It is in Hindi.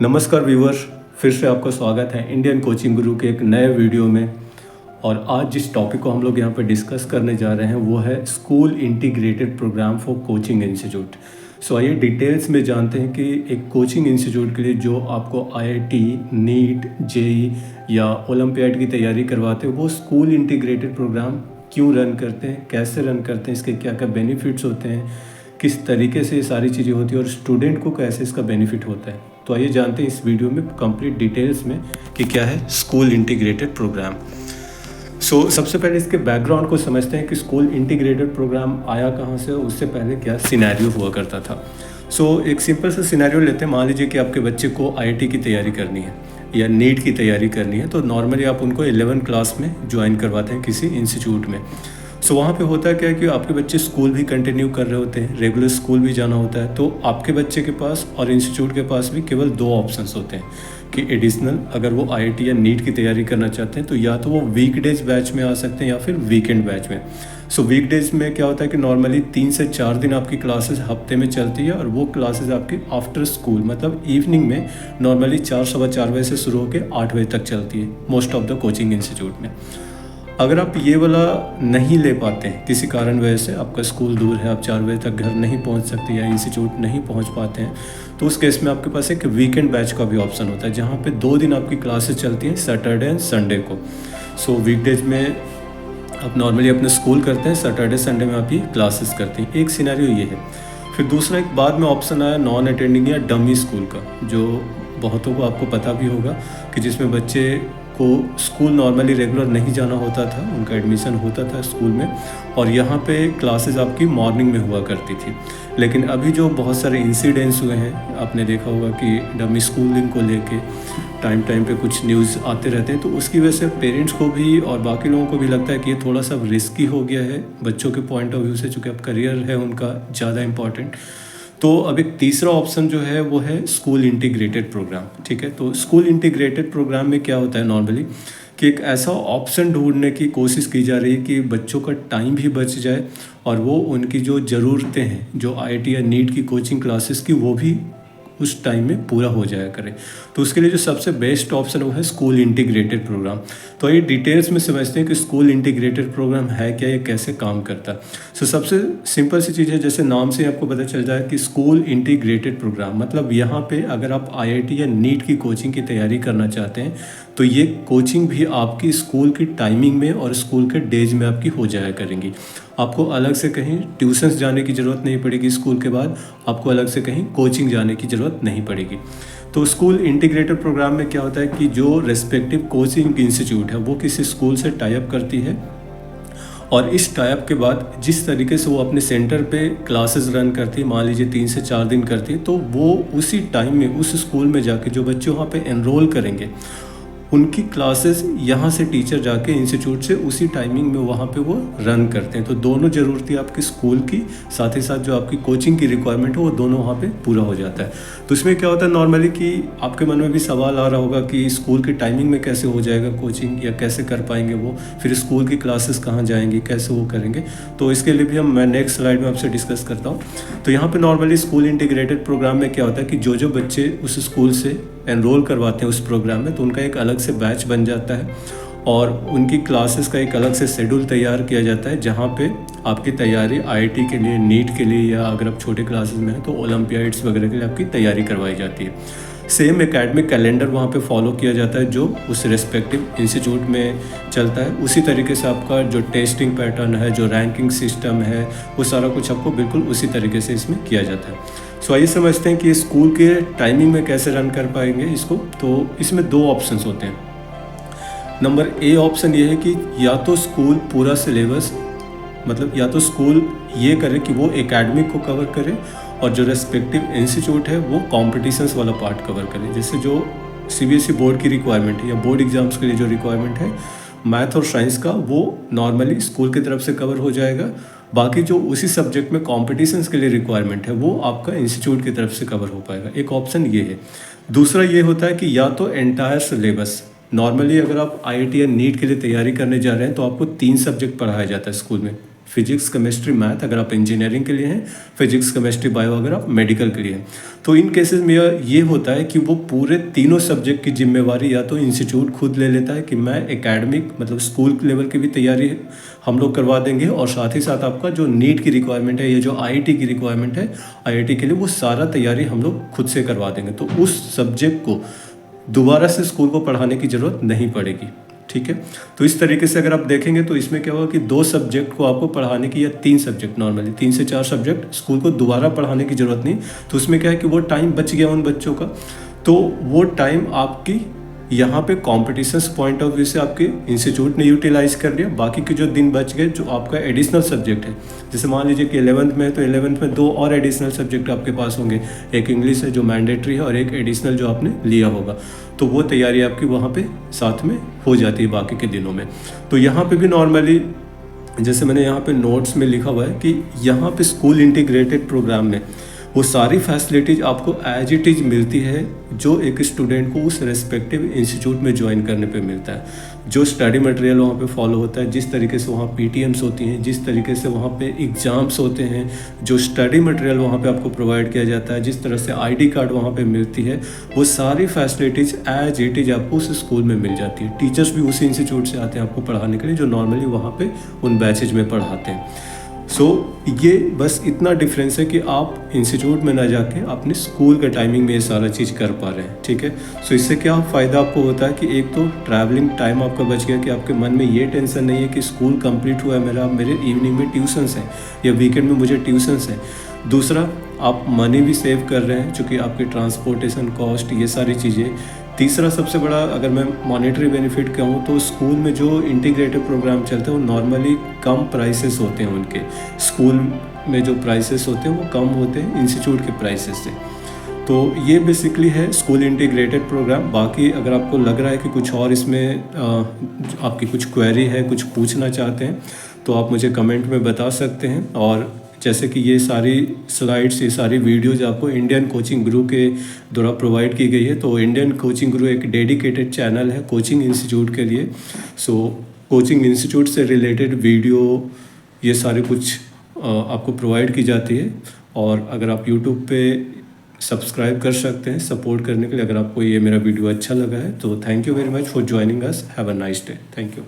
नमस्कार व्यूअर, फिर से आपका स्वागत है इंडियन कोचिंग गुरु के एक नए वीडियो में। और आज जिस टॉपिक को हम लोग यहाँ पर डिस्कस करने जा रहे हैं वो है school integrated programme for coaching institute. So आइए डिटेल्स में जानते हैं कि एक कोचिंग इंस्टीट्यूट के लिए जो आपको आईआईटी, नीट, जेई या ओलंपियाड की तैयारी करवाते हैं वो स्कूल इंटीग्रेटेड प्रोग्राम क्यों रन करते हैं, कैसे रन करते हैं, इसके क्या क्या बेनिफिट्स होते हैं, किस तरीके से ये सारी चीज़ें होती हैं और स्टूडेंट को कैसे इसका बेनिफिट होता है। तो आइए जानते हैं इस वीडियो में कंप्लीट डिटेल्स में कि क्या है स्कूल इंटीग्रेटेड प्रोग्राम। सबसे पहले इसके बैकग्राउंड को समझते हैं कि स्कूल इंटीग्रेटेड प्रोग्राम आया कहाँ से, उससे पहले क्या सिनेरियो हुआ करता था। एक सिंपल सा सिनेरियो लेते हैं। मान लीजिए कि आपके बच्चे को आईआईटी की तैयारी करनी है या नीट की तैयारी करनी है, तो नॉर्मली आप उनको 11 क्लास में ज्वाइन करवाते हैं किसी इंस्टीट्यूट में। वहाँ पे होता है क्या है कि आपके बच्चे स्कूल भी कंटिन्यू कर रहे होते हैं, रेगुलर स्कूल भी जाना होता है, तो आपके बच्चे के पास और इंस्टीट्यूट के पास भी केवल 2 ऑप्शंस होते हैं कि एडिशनल अगर वो आईआईटी या नीट की तैयारी करना चाहते हैं तो या तो वो वीकडेज बैच में आ सकते हैं या फिर वीकेंड बैच में। वीकडेज में क्या होता है कि नॉर्मली 3 से 4 दिन आपकी क्लासेस हफ्ते में चलती है और वो क्लासेस आपकी आफ्टर स्कूल मतलब इवनिंग में नॉर्मली 4 सवा 4 बजे से शुरू होकर 8 बजे तक चलती है most of the coaching institute में। अगर आप ये वाला नहीं ले पाते हैं किसी कारण वजह से, आपका स्कूल दूर है, आप 4 बजे तक घर नहीं पहुंच सकते या इंस्टीट्यूट नहीं पहुंच पाते हैं, तो उस केस में आपके पास एक वीकेंड बैच का भी ऑप्शन होता है जहां पे 2 दिन आपकी क्लासेस चलती हैं, सैटरडे एंड संडे को। वीकडेज में आप नॉर्मली अपने स्कूल करते हैं, सैटरडे संडे में आप ये क्लासेस करते हैं। एक सिनेरियो ये है। फिर दूसरा एक बाद में ऑप्शन आया नॉन अटेंडिंग या डमी स्कूल का, जो बहुतों को आपको पता भी होगा कि जिसमें बच्चे को स्कूल नॉर्मली रेगुलर नहीं जाना होता था, उनका एडमिशन होता था स्कूल में और यहाँ पे क्लासेस आपकी मॉर्निंग में हुआ करती थी। लेकिन अभी जो बहुत सारे इंसिडेंट्स हुए हैं, आपने देखा होगा कि डमी स्कूलिंग को लेके टाइम पे कुछ न्यूज़ आते रहते हैं, तो उसकी वजह से पेरेंट्स को भी और बाकी लोगों को भी लगता है कि ये थोड़ा सा रिस्की हो गया है बच्चों के पॉइंट ऑफ व्यू से, चूँकि अब करियर है उनका ज़्यादा इंपॉर्टेंट। तो अब एक तीसरा ऑप्शन जो है वो है स्कूल इंटीग्रेटेड प्रोग्राम। ठीक है, तो स्कूल इंटीग्रेटेड प्रोग्राम में क्या होता है नॉर्मली कि एक ऐसा ऑप्शन ढूंढने की कोशिश की जा रही है कि बच्चों का टाइम भी बच जाए और वो उनकी जो ज़रूरतें हैं, जो आईआईटी या नीट की कोचिंग क्लासेस की, वो भी उस टाइम में पूरा हो जाया करे। तो उसके लिए जो सबसे बेस्ट ऑप्शन वो है स्कूल इंटीग्रेटेड प्रोग्राम। तो ये डिटेल्स में समझते हैं कि स्कूल इंटीग्रेटेड प्रोग्राम है क्या, ये कैसे काम करता है। सबसे सिंपल सी चीज़ है, जैसे नाम से आपको पता चल जाए कि स्कूल इंटीग्रेटेड प्रोग्राम मतलब यहाँ पे अगर आप आईआईटी या नीट की कोचिंग की तैयारी करना चाहते हैं तो ये कोचिंग भी आपकी स्कूल की टाइमिंग में और स्कूल के डेज में आपकी हो जाया करेंगी। आपको अलग से कहीं ट्यूशन्स जाने की ज़रूरत नहीं पड़ेगी स्कूल के बाद, आपको अलग से कहीं कोचिंग जाने की ज़रूरत नहीं पड़ेगी। तो स्कूल इंटीग्रेटेड प्रोग्राम में क्या होता है कि जो रेस्पेक्टिव कोचिंग इंस्टीट्यूट है वो किसी स्कूल से टाई अप करती है और इस टाई अप के बाद जिस तरीके से वो अपने सेंटर पे क्लासेस रन करती है, मान लीजिए 3 से 4 दिन करती है, तो वो उसी टाइम में उस स्कूल में जाके जो बच्चे वहाँ पे एनरोल करेंगे उनकी क्लासेस यहाँ से टीचर जाके इंस्टीट्यूट से उसी टाइमिंग में वहाँ पे वो रन करते हैं। तो दोनों ज़रूरतें आपकी स्कूल की साथ ही साथ जो आपकी कोचिंग की रिक्वायरमेंट है वो दोनों वहाँ पे पूरा हो जाता है। तो इसमें क्या होता है नॉर्मली कि आपके मन में भी सवाल आ रहा होगा कि स्कूल की टाइमिंग में कैसे हो जाएगा कोचिंग या कैसे कर पाएंगे वो, फिर स्कूल की क्लासेस कहाँ जाएंगी, कैसे वो करेंगे। तो इसके लिए भी मैं नेक्स्ट स्लाइड में आपसे डिस्कस करता हूँ। तो यहाँ पर नॉर्मली स्कूल इंटीग्रेटेड प्रोग्राम में क्या होता है कि जो बच्चे उस स्कूल से एनरोल करवाते हैं उस प्रोग्राम में, तो उनका एक अलग से बैच बन जाता है और उनकी क्लासेस का एक अलग से शेड्यूल तैयार किया जाता है जहाँ पे आपकी तैयारी आईआईटी के लिए, नीट के लिए या अगर आप छोटे क्लासेस में हैं तो ओलंपियाड्स वगैरह के लिए आपकी तैयारी करवाई जाती है। सेम एकेडमिक कैलेंडर वहाँ पे फॉलो किया जाता है जो उस रेस्पेक्टिव इंस्टीट्यूट में चलता है। उसी तरीके से आपका जो टेस्टिंग पैटर्न है, जो रैंकिंग सिस्टम है, वो सारा कुछ आपको बिल्कुल उसी तरीके से इसमें किया जाता है। आइए समझते हैं कि स्कूल के टाइमिंग में कैसे रन कर पाएंगे इसको। तो इसमें 2 ऑप्शंस होते हैं। नंबर ए ऑप्शन ये है कि या तो स्कूल पूरा सिलेबस मतलब या तो स्कूल ये करे कि वो एकेडमिक को कवर करे और जो रेस्पेक्टिव इंस्टीट्यूट है वो कॉम्पिटिशन्स वाला पार्ट कवर करे। जैसे जो सीबीएसई बोर्ड की रिक्वायरमेंट है या बोर्ड एग्जाम्स के लिए जो रिक्वायरमेंट है मैथ और साइंस का, वो नॉर्मली स्कूल की तरफ से कवर हो जाएगा। बाकी जो उसी सब्जेक्ट में कॉम्पिटिशन्स के लिए रिक्वायरमेंट है वो आपका इंस्टीट्यूट की तरफ से कवर हो पाएगा। एक ऑप्शन ये है। दूसरा ये होता है कि या तो एंटायर सिलेबस, नॉर्मली अगर आप आईआईटी या नीट के लिए तैयारी करने जा रहे हैं तो आपको 3 सब्जेक्ट पढ़ाया जाता है स्कूल में, फिजिक्स केमिस्ट्री मैथ अगर आप इंजीनियरिंग के लिए हैं, फिजिक्स केमिस्ट्री बायो अगर आप मेडिकल के लिए हैं। तो इन केसेस में ये होता है कि वो पूरे तीनों सब्जेक्ट की जिम्मेवारी या तो इंस्टीट्यूट खुद ले लेता है कि मैं एकेडमिक मतलब स्कूल लेवल की भी तैयारी हम लोग करवा देंगे, और साथ ही साथ आपका जो नीट की रिक्वायरमेंट है या जो आईआईटी की रिक्वायरमेंट है आईआईटी के लिए, वो सारा तैयारी हम लोग खुद से करवा देंगे। तो उस सब्जेक्ट को दोबारा से स्कूल को पढ़ाने की ज़रूरत नहीं पड़ेगी। ठीक है, तो इस तरीके से अगर आप देखेंगे तो इसमें क्या होगा कि 2 सब्जेक्ट को आपको पढ़ाने की, या 3 सब्जेक्ट, नॉर्मली 3 से 4 सब्जेक्ट स्कूल को दोबारा पढ़ाने की ज़रूरत नहीं। तो उसमें क्या है कि वो टाइम बच गया उन बच्चों का, तो वो टाइम आपकी यहाँ पे कॉम्पिटिशन्स पॉइंट ऑफ व्यू से आपके इंस्टीट्यूट ने यूटिलाइज कर लिया। बाकी के जो दिन बच गए जो आपका एडिशनल सब्जेक्ट है, जैसे मान लीजिए कि 11th में है तो 11th में 2 और एडिशनल सब्जेक्ट आपके पास होंगे, एक इंग्लिश है जो मैंडेटरी है और एक एडिशनल जो आपने लिया होगा, तो वो तैयारी आपकी वहाँ पे साथ में हो जाती है बाकी के दिनों में। तो यहाँ पे भी नॉर्मली जैसे मैंने यहाँ पे नोट्स में लिखा हुआ है कि यहाँ पे स्कूल इंटीग्रेटेड प्रोग्राम में वो सारी फैसिलिटीज़ आपको एज इट इज़ मिलती है जो एक स्टूडेंट को उस रेस्पेक्टिव इंस्टीट्यूट में ज्वाइन करने पे मिलता है। जो स्टडी मटेरियल वहाँ पे फॉलो होता है, जिस तरीके से वहाँ पीटीएम्स होती हैं, जिस तरीके से वहाँ पे एग्ज़ाम्स होते हैं, जो स्टडी मटेरियल वहाँ पे आपको प्रोवाइड किया जाता है, जिस तरह से आईडी कार्ड वहाँ पे मिलती है, वो सारी फैसिलिटीज़ एज इट इज़ आपको उस स्कूल में मिल जाती है। टीचर्स भी उसी इंस्टीट्यूट से आते हैं आपको पढ़ाने के लिए, जो नॉर्मली वहाँ पर उन बैचेज में पढ़ाते हैं। सो ये बस इतना डिफरेंस है कि आप इंस्टीट्यूट में ना जाके अपने स्कूल के टाइमिंग में ये सारा चीज़ कर पा रहे हैं। ठीक है, सो इससे क्या फ़ायदा आपको होता है कि एक तो ट्रैवलिंग टाइम आपका बच गया कि आपके मन में ये टेंशन नहीं है कि स्कूल कंप्लीट हुआ है मेरा, मेरे इवनिंग में ट्यूशन्स हैं या वीकेंड में मुझे ट्यूशन्स हैं। दूसरा, आप मनी भी सेव कर रहे हैं चूँकि आपकी ट्रांसपोर्टेशन कॉस्ट, ये सारी चीज़ें। तीसरा सबसे बड़ा अगर मैं मॉनेटरी बेनिफिट कहूँ तो स्कूल में जो इंटीग्रेटेड प्रोग्राम चलते हैं वो नॉर्मली कम प्राइसेस होते हैं उनके। स्कूल में जो प्राइसेस होते हैं वो कम होते हैं इंस्टीट्यूट के प्राइसेस से। तो ये बेसिकली है स्कूल इंटीग्रेटेड प्रोग्राम। बाकी अगर आपको लग रहा है कि कुछ और इसमें आपकी कुछ क्वेरी है, कुछ पूछना चाहते हैं, तो आप मुझे कमेंट में बता सकते हैं। और जैसे कि ये सारी स्लाइड्स, ये सारी वीडियोज़ आपको इंडियन कोचिंग गुरु के द्वारा प्रोवाइड की गई है। तो इंडियन कोचिंग गुरु एक डेडिकेटेड चैनल है कोचिंग इंस्टीट्यूट के लिए। सो कोचिंग इंस्टीट्यूट से रिलेटेड वीडियो ये सारे कुछ आपको प्रोवाइड की जाती है। और अगर आप यूट्यूब पे सब्सक्राइब कर सकते हैं सपोर्ट करने के लिए, अगर आपको ये मेरा वीडियो अच्छा लगा है तो। Thank you very much for joining us. Have a nice day. Thank you.